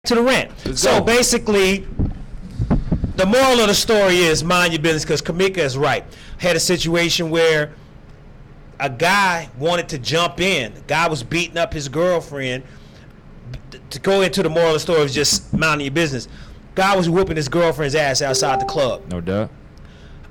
to the rant. So basically, the moral of the story is mind your business, because Kamika is right. Had a situation where a guy wanted to jump in. The guy was beating up his girlfriend. To go into the moral of the story is just minding your business. Guy was whooping his girlfriend's ass outside the club. No doubt.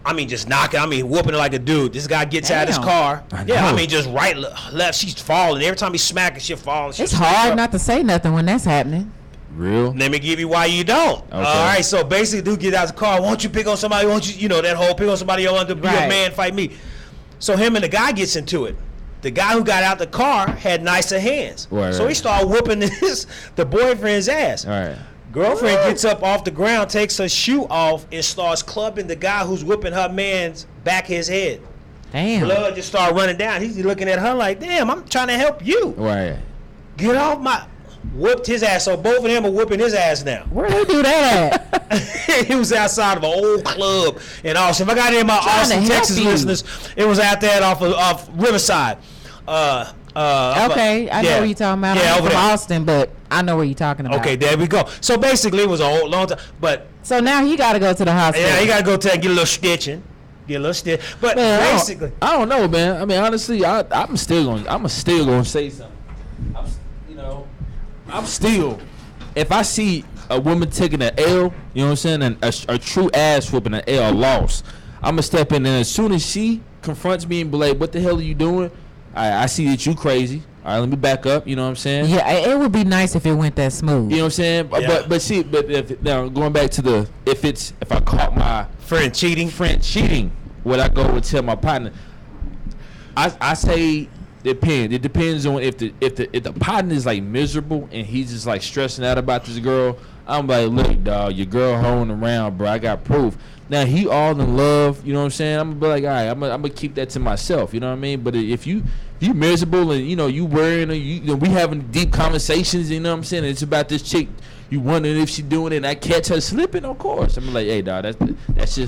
I mean, just knocking. I mean, whooping her like a dude. This guy gets out of his car. I mean, just right, left. She's falling. Every time he smacking, she's falling. It's hard not to say nothing when that's happening. Real? Let me give you why you don't. Okay. All right, so basically, dude get out of the car. Won't you pick on somebody? Won't you, that whole pick on somebody, you want to be a man, fight me. So him and the guy gets into it. The guy who got out the car had nicer hands. So he started whooping the boyfriend's ass. All right. Girlfriend gets up off the ground, takes her shoe off, and starts clubbing the guy who's whipping her man's back his head. Damn. Blood just started running down. He's looking at her like, damn, I'm trying to help you. Right. Get off my... Whooped his ass. So both of them are whooping his ass now. Where they do that at? He was outside of an old club in Austin. If I got any of my Austin, Texas listeners, it was out there off Riverside. Okay, I know what you're talking about. I'm from Austin, but I know what you're talking about. Okay, there we go. So basically, it was a whole long time. But so now he got to go to the hospital. Yeah, he got to go to get a little stitching. But man, basically, I don't know, man. I mean, honestly, I'm still gonna say something. I'm still, if I see a woman taking an L, you know what I'm saying, and a true ass whooping, an L, a loss, I'm going to step in, and as soon as she confronts me and be like, what the hell are you doing? I see that you crazy. All right, let me back up, you know what I'm saying? Yeah, it would be nice if it went that smooth. You know what I'm saying? Yeah. But if now going back to if I caught my friend cheating, would I go and tell my partner? I say... It depends on if the partner is like miserable and he's just like stressing out about this girl. I'm like, look, dog, your girl hoeing around, bro. I got proof. Now he all in love, you know what I'm saying? I'm gonna be like, all right, I'm gonna keep that to myself, you know what I mean? But if you miserable and you worrying, we having deep conversations, you know what I'm saying? It's about this chick. You wondering if she doing it, and I catch her slipping. Of course, I'm like, hey, dog, it's your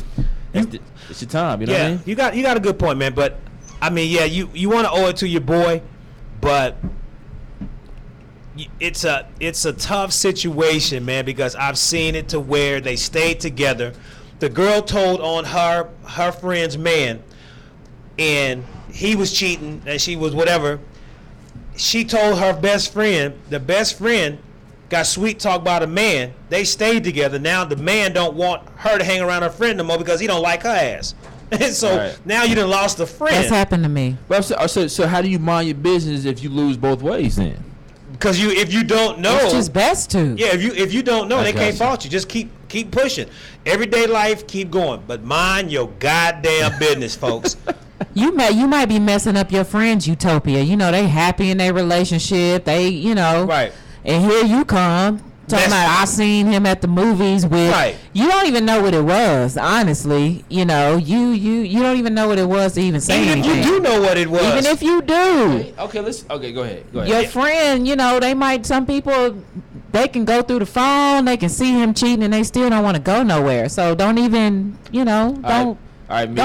time, you know what I mean? You got a good point, man, but. I mean, yeah, you want to owe it to your boy, but it's a tough situation, man, because I've seen it to where they stayed together. The girl told on her friend's man, and he was cheating, and she was whatever. She told her best friend. The best friend got sweet talk by the man. They stayed together. Now the man don't want her to hang around her friend no more because he don't like her ass. And so now you done lost a friend. That's happened to me. So how do you mind your business if you lose both ways then? Because if you don't know, it's just best to. Yeah, if you don't know, they can't fault you. Just keep pushing. Everyday life, keep going, but mind your goddamn business, folks. You might be messing up your friend's utopia. They happy in their relationship. They right. And here you come. Talking about I seen him at the movies with you don't even know what it was, honestly. You don't even know what it was to even say anything. Even if you do know what it was. Even if you do. Okay, go ahead. Your friend, they might, some people, they can go through the phone, they can see him cheating and they still don't want to go nowhere. So don't even, don't go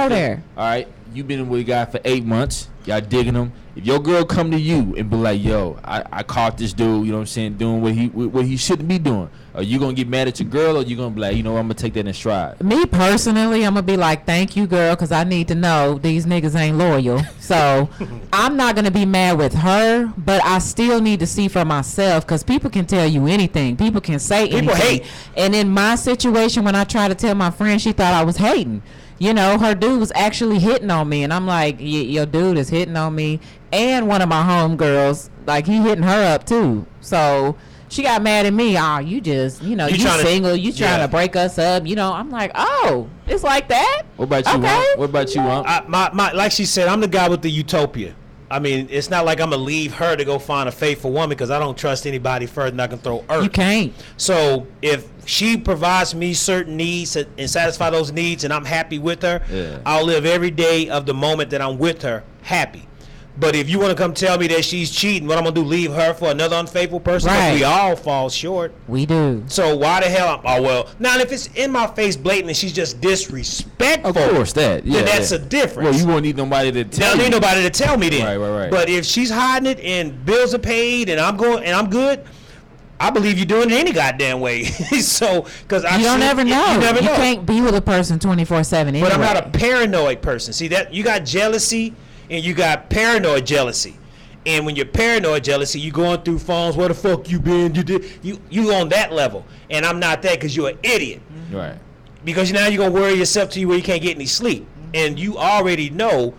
there. All right, you've been with a guy for 8 months. Y'all digging him. If your girl come to you and be like, yo, I caught this dude, you know what I'm saying, doing what he shouldn't be doing, are you going to get mad at your girl, or you going to be like, I'm going to take that in stride? Me personally, I'm going to be like, thank you, girl, because I need to know these niggas ain't loyal. So I'm not going to be mad with her, but I still need to see for myself, because people can tell you anything. People can say anything. People hate. And in my situation, when I tried to tell my friend, she thought I was hating. Her dude was actually hitting on me, and I'm like, your dude is hitting on me, and one of my homegirls, like, he hitting her up too. So she got mad at me. Oh, you just, you single, you trying to break us up. I'm like, oh, it's like that? What about you, okay. What about you, my like she said, I'm the guy with the utopia. I mean, it's not like I'm going to leave her to go find a faithful woman, because I don't trust anybody further than I can throw earth. You can't. So if she provides me certain needs and satisfy those needs and I'm happy with her, I'll live every day of the moment that I'm with her happy. But if you want to come tell me that she's cheating, what I'm going to do, leave her for another unfaithful person? Right. We all fall short. We do. So why the hell? Now if it's in my face blatant and she's just disrespectful, of course, then that's a difference. Well, you won't need nobody to tell you. Don't need nobody to tell me then. Right. But if she's hiding it and bills are paid and I'm good, I believe you're doing it any goddamn way. So, because You don't ever know. You never know. can't be with a person 24/7 anyway. But I'm not a paranoid person. See that you got jealousy and you got paranoid jealousy. And when you're paranoid jealousy, you going through phones. Where the fuck you been? You on that level. And I'm not that because you're an idiot. Right. Because now you're gonna worry yourself to you where you can't get any sleep. And you already know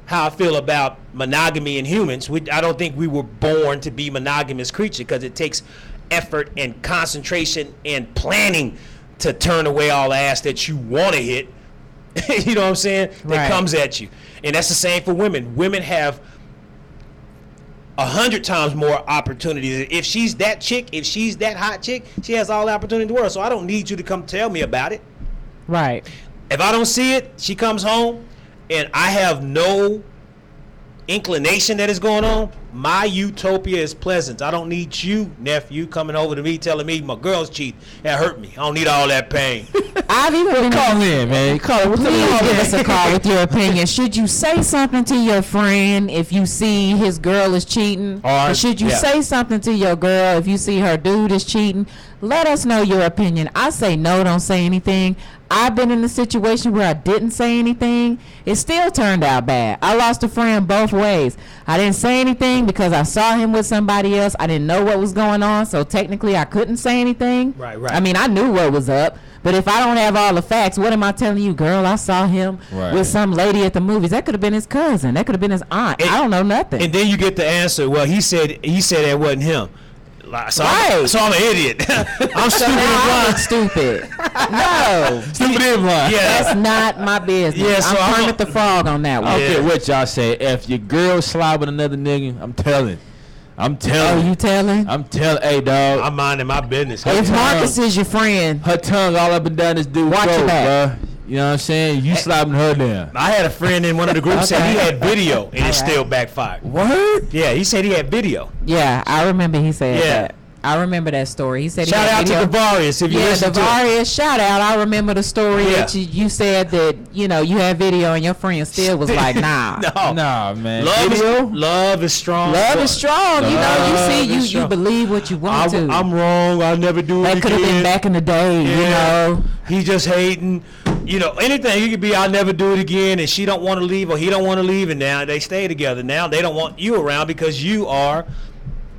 how I feel about monogamy in humans. I don't think we were born to be monogamous creatures because it takes effort and concentration and planning to turn away all the ass that you want to hit. You know what I'm saying? That Right. comes at you. And that's the same for women. Women have 100 times more opportunities. If she's that chick, if she's that hot chick, she has all the opportunity in the world. So I don't need you to come tell me about it. Right. If I don't see it, she comes home and I have no inclination that is going on, my utopia is pleasant. I don't need you, nephew, coming over to me telling me my girl's cheat. That hurt me. I don't need all that pain. I've even been Call in, man. Call in. Please give us a call with your opinion. Should you say something to your friend if you see his girl is cheating? Or- Or should you yeah. say something to your girl if you see her dude is cheating? Let us know your opinion. I say no, don't say anything. I've been in a situation where I didn't say anything. It still turned out bad. I lost a friend both ways. I didn't say anything because I saw him with somebody else. I didn't know what was going on, so technically I couldn't say anything. Right. I mean, I knew what was up, but if I don't have all the facts, what am I telling you, girl? I saw him Right. with some lady at the movies. That could have been his cousin. That could have been his aunt. I don't know nothing. And then you get the answer. Well, he said that wasn't him. So, Right. so I'm an idiot. I'm So stupid now and I blind. look stupid. No, Stupid and blind. Yeah. that's not my business. Yeah, so I'm I'm Kermit the Frog on that I one. don't Yeah. care what y'all say. If your girl slide with another nigga, I'm telling. Oh, you telling? Hey, dog. I'm minding my business. If Marcus is your friend, Her tongue all up and down this dude's Watch your throat, back. bruh. You know what I'm saying? You slapping her down. I had a friend in one of the groups said he Okay. had video and it All still right. backfired. What? Yeah, he said he had video. yeah, I remember he said Yeah. that. I remember that story. He said he Shout had out to video. Devarius if you Yeah, listen to it. Devarius, shout out. I remember the story Yeah. that you said that, you know, you had video and your friend still was like, nah. No. Nah, man. Love is strong. Love is strong. You know, Love is you see, you strong. believe what you want to. I'm wrong. I'll never do it That again. could have been back in the day, you know. He just hating. You know, anything. You could be, I'll never do it again, and she don't want to leave, or he don't want to leave, and now they stay together. Now they don't want you around because you are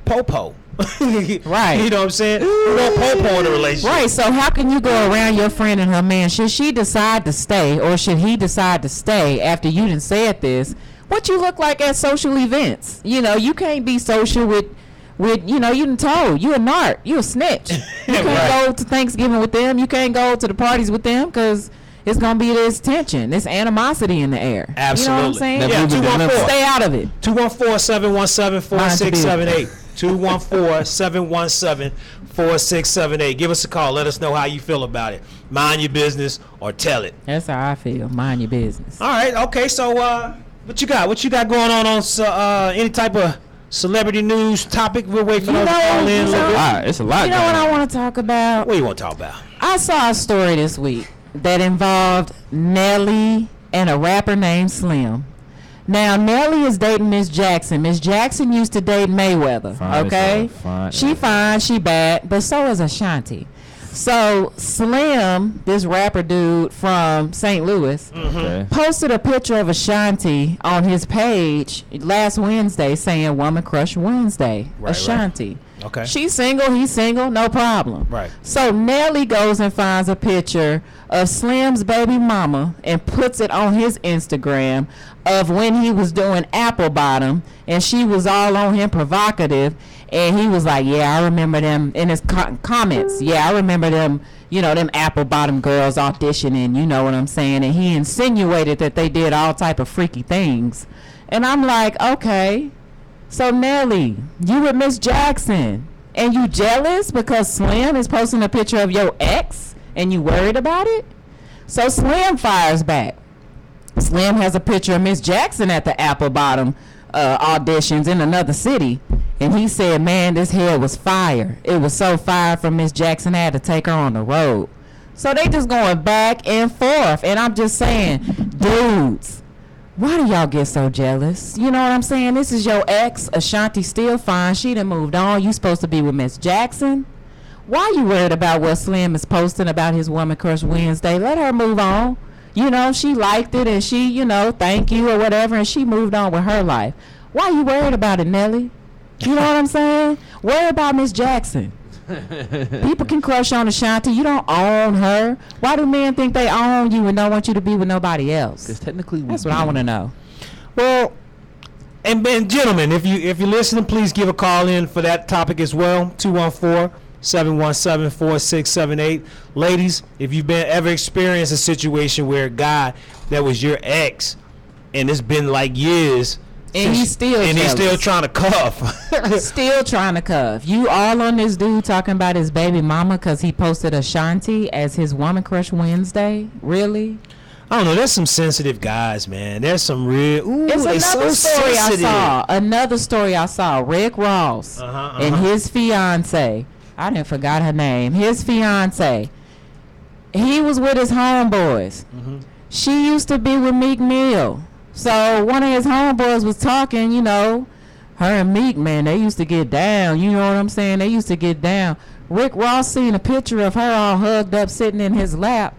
Popo. Right. You know what I'm saying? You want Popo in a relationship. Right, so how can you go around your friend and her man? Should she decide to stay or should he decide to stay after you done said this? What you look like at social events? You know, you can't be social with you know, you done told. You a narc. You a snitch. You can't Right. go to Thanksgiving with them. You can't go to the parties with them because it's going to be this tension, this animosity in the air. Absolutely. You know what I'm saying? That Yeah, movie 214. Stay out of it. 214-717-4678. 214-717-4678. Give us a call. Let us know how you feel about it. Mind your business or tell it. That's how I feel. Mind your business. All right. Okay. So, what you got? What you got going on any type of celebrity news topic? We'll wait for You those to know, call in a you little know- bit. It's a lot You know going what on. I want to talk about? What do you want to talk about? I saw a story this week that involved Nelly and a rapper named Slim. Now, Nelly is dating Miss Jackson. Miss Jackson used to date Mayweather, Fine as okay? hell. Fine. She fine, she bad, but so is Ashanti. So, Slim, this rapper dude from St. Louis, Okay. posted a picture of Ashanti on his page last Wednesday saying Woman Crush Wednesday. Right, Ashanti. Okay. She's single, he's single, no problem. Right. So Nelly goes and finds a picture of Slim's baby mama and puts it on his Instagram of when he was doing Apple Bottom and she was all on him provocative and he was like, yeah, I remember them in his comments. Yeah, I remember them, you know, them Apple Bottom girls auditioning, you know what I'm saying? And he insinuated that they did all type of freaky things. And I'm like, okay. So Nelly, you with Miss Jackson, and you jealous because Slim is posting a picture of your ex, and you worried about it? So Slim fires back. Slim has a picture of Miss Jackson at the Apple Bottom auditions in another city, and he said, "Man, this hair was fire. It was so fire from Miss Jackson. I had to take her on the road." So they just going back and forth, and I'm just saying, dudes. Why do y'all get so jealous? You know what I'm saying? This is your ex. Ashanti still fine. She done moved on. You supposed to be with Miss Jackson. Why you worried about what Slim is posting about his Woman Crush Wednesday? Let her move on. You know, she liked it and she, you know, thank you or whatever, and she moved on with her life. Why you worried about it, Nelly? You know what I'm saying? Worry about Miss Jackson. People can crush on Ashanti. You don't own her. Why do men think they own you and don't want you to be with nobody else? Because technically, That's what I want to know. Well, and gentlemen, if you're listening, please give a call in for that topic as well. 214-717-4678. Ladies, if you've ever experienced a situation where a guy that was your ex, and it's been like years, And he's still trying to cuff. Still trying to cuff. You all on this dude talking about his baby mama because he posted Ashanti as his Woman Crush Wednesday? Really? I don't know. There's some sensitive guys, man. There's some real. Ooh, It's they another so story sensitive. I saw. Another story I saw. Rick Ross and his fiance. I didn't forgot her name. His fiance. He was with his homeboys. She used to be with Meek Mill. So one of his homeboys was talking, you know, her and Meek, man, they used to get down. You know what I'm saying? They used to get down. Rick Ross seen a picture of her all hugged up sitting in his lap.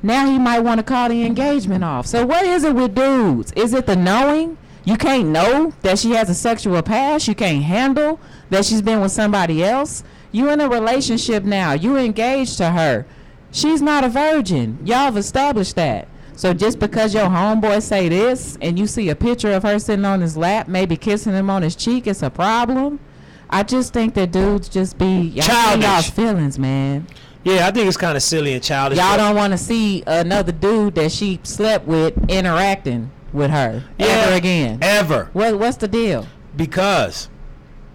Now he might want to call the engagement off. So what is it with dudes? Is it the knowing? You can't know that she has a sexual past. You can't handle that she's been with somebody else. You in a relationship now. You engaged to her. She's not a virgin. Y'all have established that. So just because your homeboy say this and you see a picture of her sitting on his lap, maybe kissing him on his cheek, it's a problem. I just think that dudes just be Childish. y'all's feelings, man. Yeah, I think it's kind of silly and childish. Y'all don't want to see another dude that she slept with interacting with her ever again. Ever. What's the deal? Because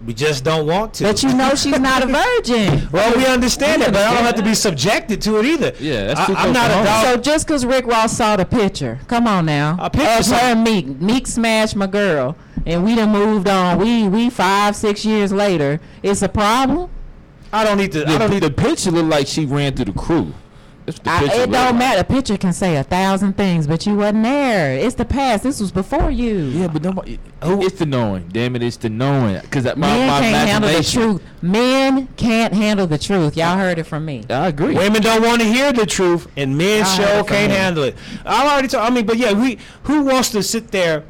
we just don't want to. But you know she's not a virgin. Well, we understand that, but I don't have to be subjected to it either. Yeah, that's too I'm close not to a home. dog. So just because Rick Ross saw the picture, come on now, A picture of her and Meek smashed my girl, and we done moved on. We 5-6 years later, it's a problem. I don't need to. I don't need The to. picture looked like she ran through the crew. That's what the picture It looked don't like. matter. A picture can say 1,000 things, but you wasn't there. It's the past. This was before you. Yeah, but nobody, it's the knowing. Damn it, it's the knowing. Because my Men can't handle the imagination. truth. Men can't handle the truth. Y'all heard it from me. I agree. Women don't want to hear the truth, and men I heard sure it from can't him. handle it. I already told. I mean, but yeah, who wants to sit there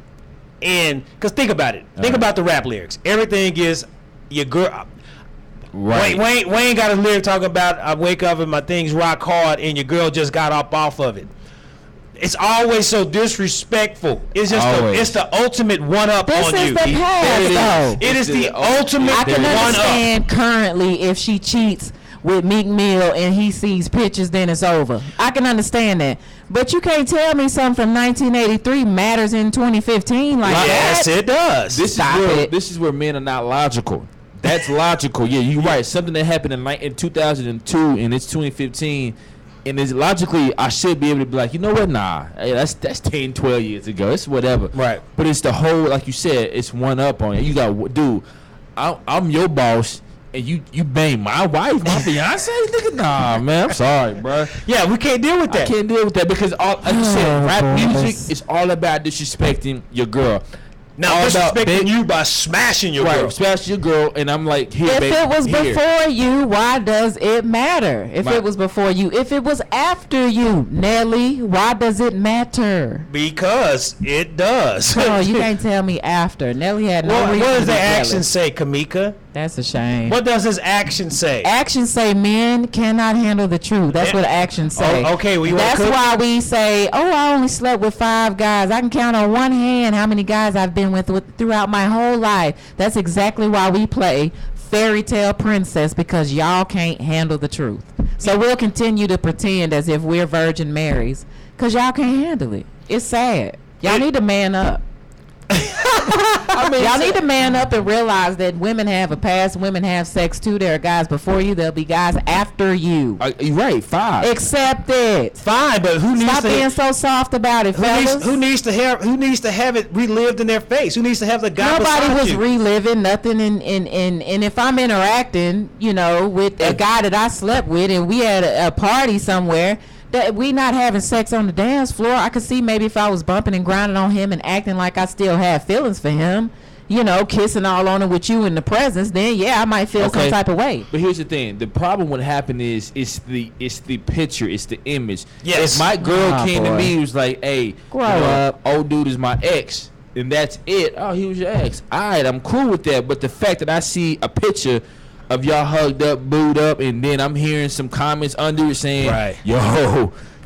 and? Because think about it. Think right. about the rap lyrics. Everything is your girl. Right. Wayne got a lyric talking about I wake up and my things rock hard, and your girl just got up off of it. It's always so disrespectful. It's just Always. it's the ultimate one up This on is you. the There past, it is. though. It is the the ultimate I can one up. understand currently if she cheats with Meek Mill and he sees pictures, then it's over. I can understand that. But you can't tell me something from 1983 matters in 2015 like Yes, that. it does. Stop it. This is where men are not logical. That's logical. Yeah, you're right. Something that happened in 2002 and it's 2015. And it's logically, I should be able to be like, you know what? Nah, hey, that's 10, 12 years ago. It's whatever. Right. But it's the whole, like you said, it's one up on it. You got, dude, I'm your boss, and you bang my wife, my fiance? Nigga, nah, man, I'm sorry, bro. Yeah, we can't deal with I that. can't deal with that because, like you said, Oh, rap boys. music is all about disrespecting your girl. Now all about disrespecting big- you by smashing your Right, girl. smash your girl, and I'm like, here, If baby, it was here. before you, why does it matter? If My- it was before you, if it was after you, Nelly, why does it matter? Because it does. Oh, you can't tell me after. Nelly had no What reason does to the be action jealous. say, Kamika? That's a shame. What does his action say? Actions say men cannot handle the truth. That's Yeah. what actions say. Oh, okay, well, you wanna that's cook? why we say, "Oh, I only slept with 5 guys. I can count on one hand how many guys I've been with throughout my whole life." That's exactly why we play fairy tale princess, because y'all can't handle the truth. So we'll continue to pretend as if we're Virgin Marys, because y'all can't handle it. It's sad. Y'all need to man up. Y'all need to man up and realize that women have a past. Women have sex too. There are guys before you. There'll be guys after you. You're right, 5. Accept it. Fine, but who needs Stop to being so soft about it, fellas. who needs to have it relived in their face? Who needs to have the guy Nobody beside was you? reliving nothing. And if I'm interacting, you know, with a guy that I slept with, and we had a party somewhere, that we not having sex on the dance floor, I could see maybe if I was bumping and grinding on him and acting like I still had feelings for him, kissing all on her with you in the presence, then yeah, I might feel some type of way. But here's the thing: the problem would happen is it's the picture, it's the image. Yes. If my girl came to me, was like, "Hey, grow up, old dude is my ex," and that's it. Oh, he was your ex. All right, I'm cool with that. But the fact that I see a picture of y'all hugged up, booed up, and then I'm hearing some comments under it saying, right.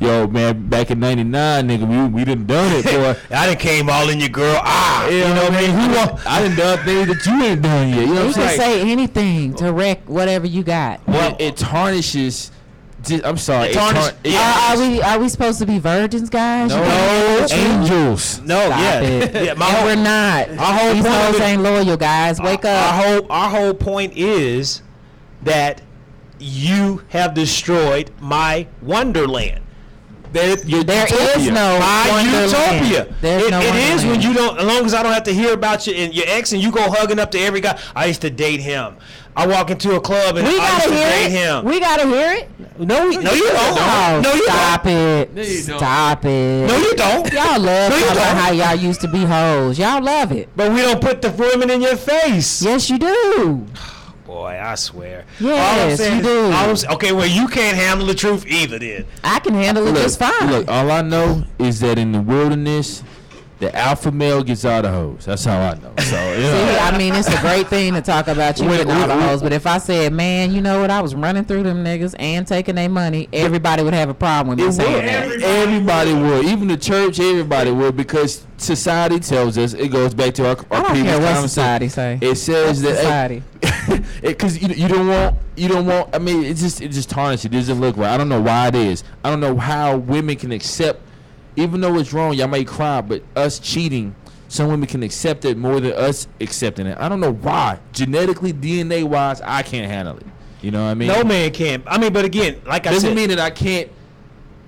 Yo, man, back in '99, nigga, we done it, boy. I done came all in your girl. You know what I mean? I done done things that you ain't done yet. You know what I'm saying? You can say anything to wreck whatever you got. Well, it tarnishes. I'm sorry. Are we supposed to be virgins, guys? No, angels. No, Stop it. Yeah, we're not. Our whole These point hoes ain't loyal, guys. Wake up. Our whole point is that you have destroyed my wonderland. There is no my wonderland. utopia. It is when you don't. As long as I don't have to hear about you and your ex, and you go hugging up to every guy. I used to date him. I walk into a club and I used to date him. We gotta hear it. No, you don't. No, you stop don't. it. Stop it. No, you don't. Y'all love talking about how y'all used to be hoes. Y'all love it. But we don't put the women in your face. Yes, you do. Boy, I swear. Yes, you do. Okay, well, you can't handle the truth either, then. I can handle it just fine. Look, all I know is that in the wilderness, the alpha male gets all the hoes. That's all I know. So, See, I mean, it's a great thing to talk about you getting all the hoes, but if I said, man, you know what, I was running through them niggas and taking their money, everybody would have a problem with me saying that. Everybody would. Even the church, everybody would, because society tells us, it goes back to our I don't previous care what conversation. society say. It says that society. because you don't want. I mean, it just tarnishes. It doesn't look right. I don't know why it is. I don't know how women can accept, even though it's wrong. Y'all may cry, but us cheating, some women can accept it more than us accepting it. I don't know why. Genetically, DNA wise, I can't handle it. You know what I mean? No man can. I mean, but again, like I said, doesn't mean that I can't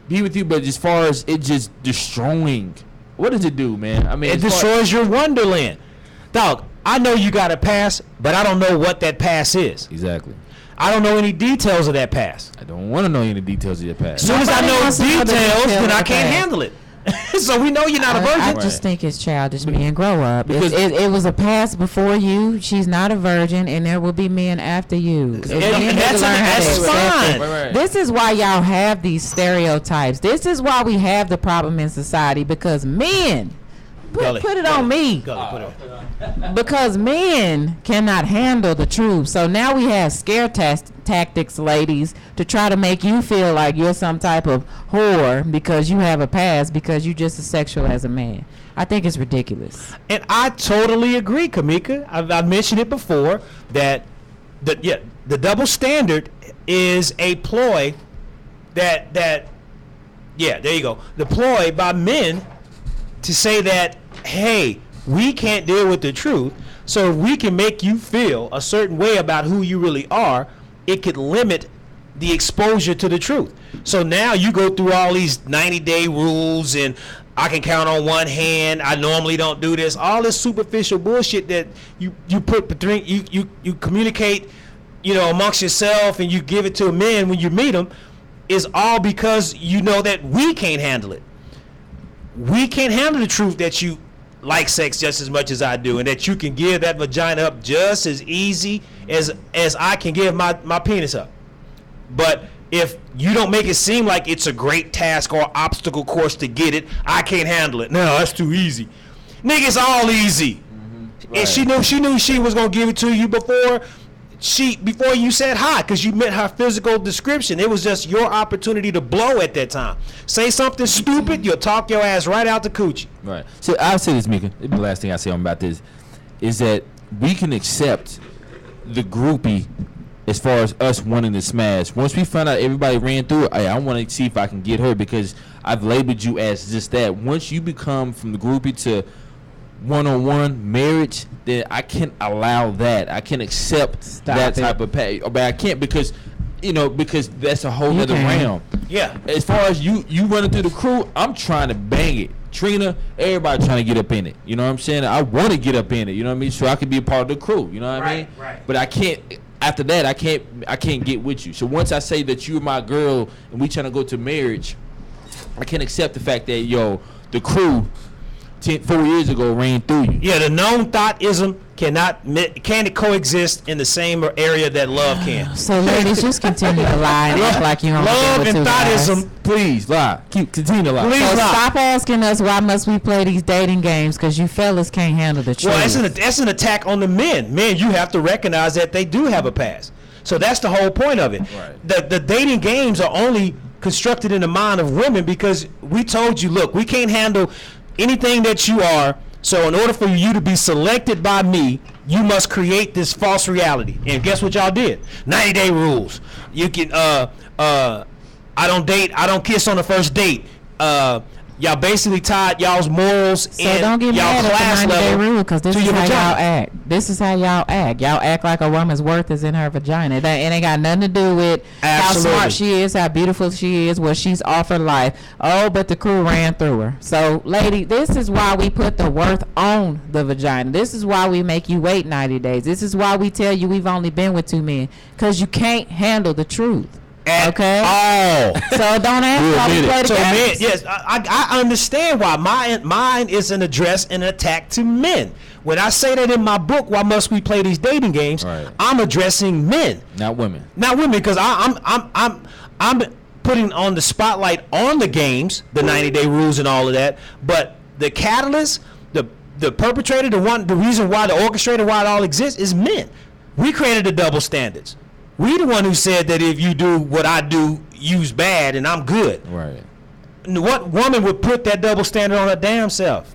be with you. But as far as it just destroying, what does it do, man? I mean, it destroys your wonderland, dog. I know you got a past, but I don't know what that past is. Exactly. I don't know any details of that past. I don't want to know any details of your past. As soon as I know details, then I can't handle it. So we know you're not a virgin. I just think it's childish men. Grow up. Because it was a past before you. She's not a virgin, and there will be men after you. That's fine. Right. This is why y'all have these stereotypes. This is why we have the problem in society, because men. Put it on me. Because men cannot handle the truth. So now we have scare tactics, ladies, to try to make you feel like you're some type of whore because you have a past, because you're just as sexual as a man. I think it's ridiculous. And I totally agree, Kamika. I've mentioned it before that the double standard is a ploy that there you go. The ploy by men to say that, hey, we can't deal with the truth, so if we can make you feel a certain way about who you really are, it could limit the exposure to the truth. So now you go through all these 90-day rules, and I can count on one hand, I normally don't do this, all this superficial bullshit that you put between you communicate, amongst yourself, and you give it to men when you meet them, is all because you know that we can't handle it. We can't handle the truth that you like sex just as much as I do, and that you can give that vagina up just as easy as I can give my penis up. But if you don't make it seem like it's a great task or obstacle course to get it, I can't handle it. No, that's too easy. Nigga, it's all easy. Mm-hmm. Right. And she knew she was gonna give it to you before you said hi, because you met her physical description. It was just your opportunity to blow at that time. Say something stupid, you'll talk your ass right out the coochie. Right. So I'll say this, Mika. The last thing I say about this is that we can accept the groupie as far as us wanting to smash. Once we find out everybody ran through it, I want to see if I can get her, because I've labeled you as just that. Once you become from the groupie to one-on-one marriage, then I can't allow that. I can accept that type of pay, but I can't, because that's a whole other realm. Yeah. As far as you running through the crew, I'm trying to bang it. Trina, everybody trying to get up in it. You know what I'm saying? I want to get up in it. You know what I mean? So I can be a part of the crew. You know what I mean? Right. But I can't. After that, I can't get with you. So once I say that you're my girl and we trying to go to marriage, I can't accept the fact that the crew 4 years ago ran through you. Yeah, the known thoughtism can't coexist in the same area that love can. So, ladies, just continue to lie and act like you don't Love and thoughtism. Please lie. Continue to lie. Please So lie. stop asking us why must we play these dating games, because you fellas can't handle the truth. Well, that's an attack on the men. Men, you have to recognize that they do have a past. So that's the whole point of it. Right. The dating games are only constructed in the mind of women because we told you, look, we can't handle anything that you are. So in order for you to be selected by me, you must create this false reality. And guess what y'all did? 90-day rules. You can I don't date, I don't kiss on the first date. Y'all basically tied y'all's morals So and don't get y'all mad class at the 90-day level rule, because this to is your how vagina. y'all act. This is how y'all act. Y'all act like a woman's worth is in her vagina. It ain't got nothing to do with Absolutely. how smart she is, how beautiful she is, what she's offered life. Oh, but the crew ran through her. So, lady, this is why we put the worth on the vagina. This is why we make you wait 90 days. This is why we tell you we've only been with 2 men, because you can't handle the truth. At Okay? all. So don't ask why we play the So men, games. yes, I understand why mine is an address and an attack to men. When I say that in my book, why must we play these dating games? Right. I'm addressing men, Not women. not women, because I'm putting on the spotlight on the games, the 90-day rules and all of that. But the catalyst, the perpetrator, the reason why, the orchestrator, why it all exists is men. We created the double standards. We the one who said that if you do what I do, you's bad and I'm good. Right. What woman would put that double standard on her damn self?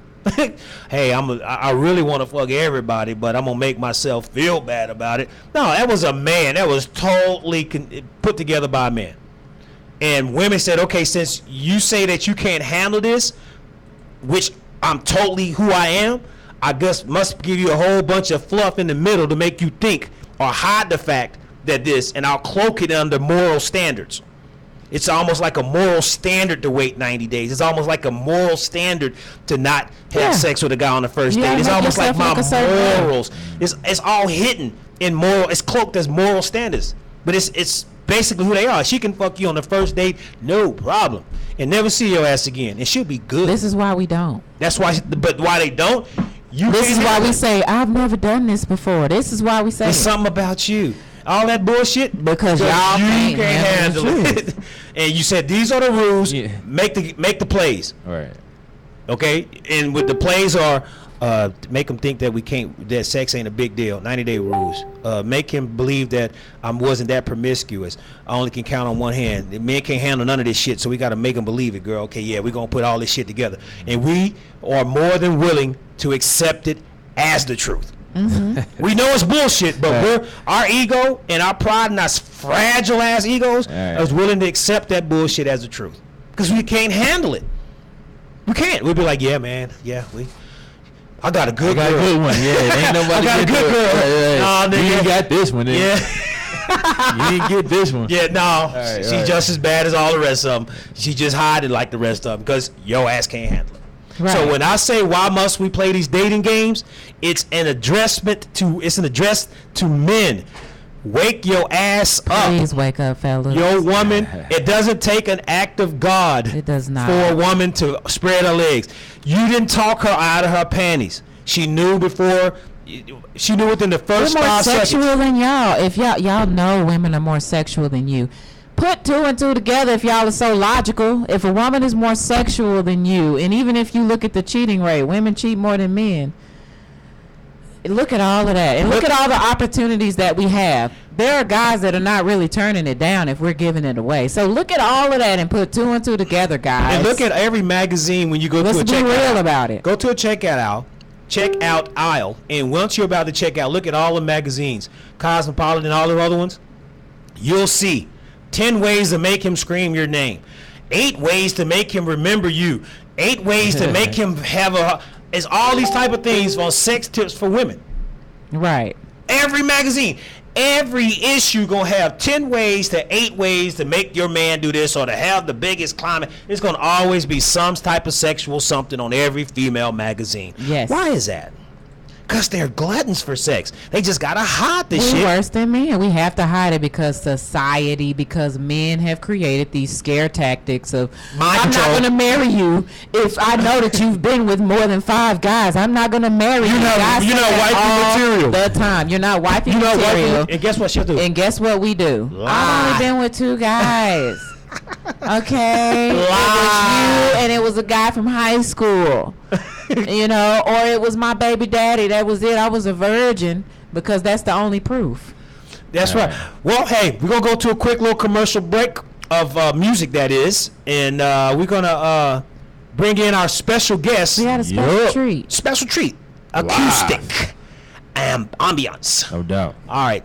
Hey, I really want to fuck everybody, but I'm gonna make myself feel bad about it. No, that was a man. That was totally put together by a man. And women said, okay, since you say that you can't handle this, which I'm totally who I am, I guess must give you a whole bunch of fluff in the middle to make you think or hide the fact that this, and I'll cloak it under moral standards. It's almost like a moral standard to wait 90 days. It's almost like a moral standard to not have sex with a guy on the first date. It's make almost like yourself my look a certain way. morals. It's all hidden in moral. It's cloaked as moral standards, but it's basically who they are. She can fuck you on the first date, no problem, and never see your ass again, and she'll be good. This is why we don't. That's why. But why they don't? This is why we say, I've never done this before. This is why we say There's it. something about you. All that bullshit Because y'all can't handle the it. And you said these are the rules. Yeah. Make the plays. Right. Okay? And with the plays are make them think that sex ain't a big deal. 90-day rules. Make him believe that I wasn't that promiscuous. I only can count on one hand. The men can't handle none of this shit, so we got to make them believe it, girl. Okay, yeah, we're going to put all this shit together. And we are more than willing to accept it as the truth. Mm-hmm. We know it's bullshit, but our ego and our pride and our fragile ass egos is willing to accept that bullshit as the truth, because we can't handle it. We can't. We'll be like, yeah, man, yeah, I got a good girl. A good one. Yeah, ain't nobody. I got a good girl. Nah, Nah, you nigga. ain't got this one. Then. Yeah, You didn't get this one. yeah, no, right, she's all right. just as bad as all the rest of them. She just hiding like the rest of them because your ass can't handle it. Right. So when I say why must we play these dating games, it's an address to men. Wake your ass up. Please wake up, fellas. Your woman, it doesn't take an act of God It does not. for a woman to spread her legs. You didn't talk her out of her panties. She knew before. She knew within the We're first more 5 sexual seconds. than y'all. If y'all know women are more sexual than you. Put 2 and 2 together if y'all are so logical. If a woman is more sexual than you, and even if you look at the cheating rate, women cheat more than men. Look at all of that. And look at all the opportunities that we have. There are guys that are not really turning it down if we're giving it away. So look at all of that and put 2 and 2 together, guys. And look at every magazine when you go Let's to a be checkout real aisle. about it. Go to a checkout aisle, and once you're about to check out, look at all the magazines, Cosmopolitan, all the other ones. You'll see 10 ways to make him scream your name, 8 ways to make him remember you, 8 ways to make him have it's all these type of things on sex tips for women. Right. Every magazine, every issue gonna have 10 ways to 8 ways to make your man do this, or to have the biggest climate. It's gonna always be some type of sexual something on every female magazine. Yes. Why is that? Because they're gluttons for sex. They just gotta hide this We're shit. worse than men. We have to hide it because society, because men have created these scare tactics of Mind I'm control. not gonna marry you if I know that you've been with more than 5 guys. I'm not gonna marry you. Guys you're say not that wifey all material. The time you're not wifey You know material. what? And guess what she'll do? And guess what we do? Lie. I've only been with 2 guys. Okay. It was Lie. you and it was a guy from high school. You know, or it was my baby daddy. That was it. I was a virgin because that's the only proof. That's right. Well, hey, we're gonna go to a quick little commercial break of music, that is, and we're gonna bring in our special guest. We had a special Yup. treat. Special treat, acoustic, ambiance. No doubt. All right.